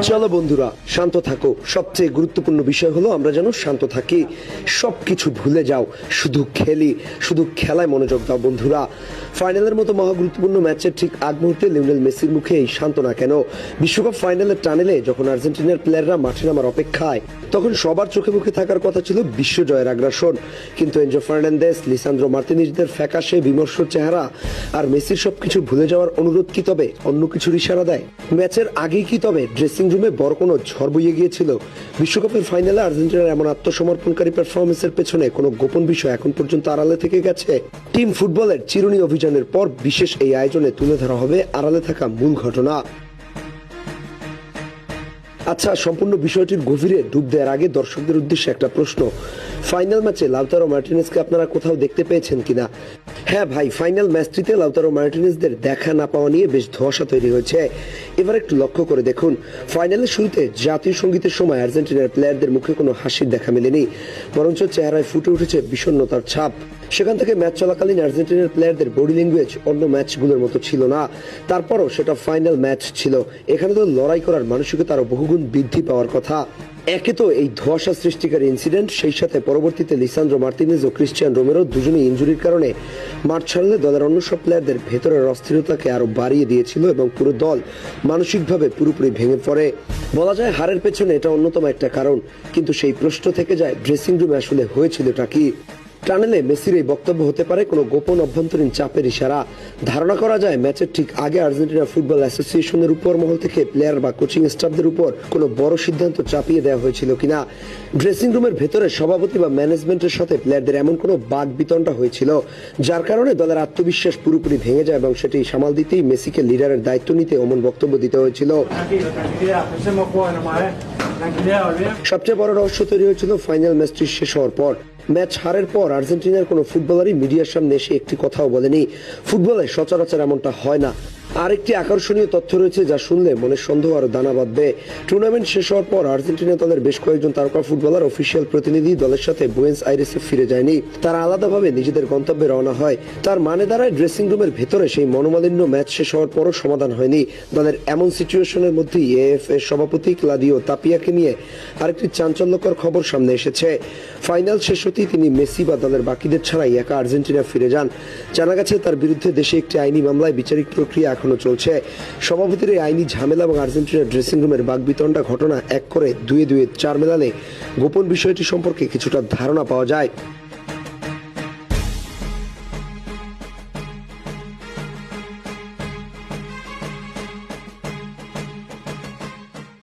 চলো বন্ধুরা, শান্ত থাকো। সবচেয়ে গুরুত্বপূর্ণ বিষয় হলো আমরা যেন শান্ত থাকি, সবকিছু ভুলে যাও, শুধু খেলি, শুধু খেলায় মনোযোগ দাও। বন্ধুরা, ফাইনালের মতো মহা গুরুত্বপূর্ণ ম্যাচের ঠিক আগ মুহূর্তে লিওনেল মেসির মুখে এই সান্ত্বনা কেন? বিশ্বকাপ ফাইনালের টানেলে যখন আর্জেন্টিনার প্লেয়াররা মাঠে নামার অপেক্ষায়, তখন সবার চোখে মুখে থাকার কথা ছিল বিশ্বজয়ের আগ্রাসন। কিন্তু এনজো ফার্নান্দেস, লিসান্দ্রো মার্তিনেজদের ফ্যাকাশে বিমর্ষ চেহারা আর মেসির সবকিছু ভুলে যাওয়ার অনুরোধ কি তবে অন্য কিছুর ইশারা দেয়? ম্যাচের আগেই কি তবে ড্রেসিং রুমে বড় কোনো ঝড় বইয়ে গিয়েছিল? বিশ্বকাপের ফাইনালে আর্জেন্টিনার এমন আত্মসমর্পণকারী পারফরমেন্সের পেছনে কোনো গোপন বিষয় এখন পর্যন্ত আড়ালে থেকে গেছে? টিম ফুটবলের চিরুনি অভিযানের পর বিশেষ এই আয়োজনে তুলে ধরা হবে আড়ালে থাকা মূল ঘটনা। আচ্ছা, সম্পূর্ণ বিষয়টির গভীরে ডুব দেওয়ার আগে দর্শকদের উদ্দেশ্যে একটা প্রশ্ন। ফাইনাল ম্যাচে লাউতারো মার্টিনেজকে আপনারা কোথাও দেখতে পেয়েছেন কিনা? হ্যাঁ ভাই, ফাইনাল ম্যাচটিতে লাউতারো মার্টিনেজদের দেখা না পাওয়া নিয়ে বেশ ধোঁয়াশা তৈরি হয়েছে। এবার একটু লক্ষ্য করে দেখুন, ফাইনালের শুরুতে জাতীয় সঙ্গীতের সময় আর্জেন্টিনার প্লেয়ারদের মুখে কোনো হাসির দেখা মেলেনি, বরঞ্চ চেহারায় ফুটে উঠেছে বিষণ্ণতার ছাপ। সেখান থেকে ম্যাচ চলাকালীন আর্জেন্টিনার প্লেয়ারদের বডি ল্যাঙ্গুয়েজ অন্য ম্যাচগুলোর মতো ছিল না। তারপরও সেটা ফাইনাল ম্যাচ ছিল, এখানে তো লড়াই করার মানসিকতা আরো বহুগুণ বৃদ্ধি পাওয়ার কথা। একে তো এই ধোঁয়াশা সৃষ্টিকারী ইনসিডেন্ট, সেই সাথে পরবর্তীতে লিসান্দ্রো মার্তিনেজ ও ক্রিস্টিয়ান রোমেরো দুজনেই ইনজুরির কারণে মাঠ ছাড়লে দলের অন্য সব প্লেয়ারদের ভেতরের অস্থিরতাকে আরো বাড়িয়ে দিয়েছিল এবং পুরো দল মানসিকভাবে পুরোপুরি ভেঙে পড়ে। বলা যায় হারের পেছনে এটা অন্যতম একটা কারণ, কিন্তু সেই প্রশ্ন থেকে যায় ড্রেসিং রুমে আসলে হয়েছিলটা কি? টানেলে মেসির এই বক্তব্য হতে পারে কোনো গোপন অভ্যন্তরীণ চাপের ইশারা। ধারণা করা যায় ম্যাচের ঠিক আগে আর্জেন্টিনা ফুটবল অ্যাসোসিয়েশনের উপর মহল থেকে প্লেয়ার বা কোচিং স্টাফদের উপর কোনো বড় সিদ্ধান্ত চাপিয়ে দেওয়া হয়েছিল কিনা। ড্রেসিং রুমের ভেতরে সভাপতি বা ম্যানেজমেন্টের সাথে প্লেয়ারদের এমন কোনো বাক বিতণ্ডা হয়েছিল যার কারণে দলের আত্মবিশ্বাস পুরোপুরি ভেঙে যায় এবং সেটি সামাল দিতেই মেসিকে লিডারের দায়িত্ব নিতে অমন বক্তব্য দিতে হয়েছিল। সবচেয়ে বড় রহস্য তৈরি হয়েছিল ফাইনাল ম্যাচটি শেষ হওয়ার পর। ম্যাচ হারের পর আর্জেন্টিনার কোনো ফুটবলারই মিডিয়ার সামনে এসে একটি কথাও বলেনি। ফুটবলে সচরাচর এমনটা হয় না। আরেকটি আকর্ষণীয় তথ্য রয়েছে যা শুনলে মনে সন্দেহ আরো দানা বাঁধবে। টুর্নামেন্ট শেষ হওয়ার পর আর্জেন্টিনা দলের বেশ কয়েকজন তারকা ফুটবলার অফিসিয়াল প্রতিনিধি দলের সাথে বুয়েন্স আইরেসে ফিরে যায়নি, তারা আলাদাভাবে নিজেদের গন্তব্যে রওনা হয়। তার মানে দাঁড়ায় ড্রেসিং রুমের ভেতরে সেই মনোমালিন্য ম্যাচ শেষ হওয়ার পরও সমাধান হয়নি। দলের এমন সিচুয়েশনের মধ্যেই এএফএ সভাপতি ক্লাদিও তাপিয়াকে নিয়ে আরেকটি চাঞ্চল্যকর খবর সামনে এসেছে। ফাইনাল শেষ হতেই তিনি মেসি বা দলের বাকিদের ছাড়াই একা আর্জেন্টিনা ফিরে যান। জানা গেছে তার বিরুদ্ধে দেশে একটি আইনি মামলায় বিচারিক প্রক্রিয়া এখনো চলছে। সভাপতির এই আইনি ঝামেলা এবং আর্জেন্টিনার ড্রেসিং রুমের বাকবিতণ্ডা ঘটনা এক করে দুয়ে 4 মেলালে গোপন বিষয়টি সম্পর্কে কিছুটা ধারণা পাওয়া যায়।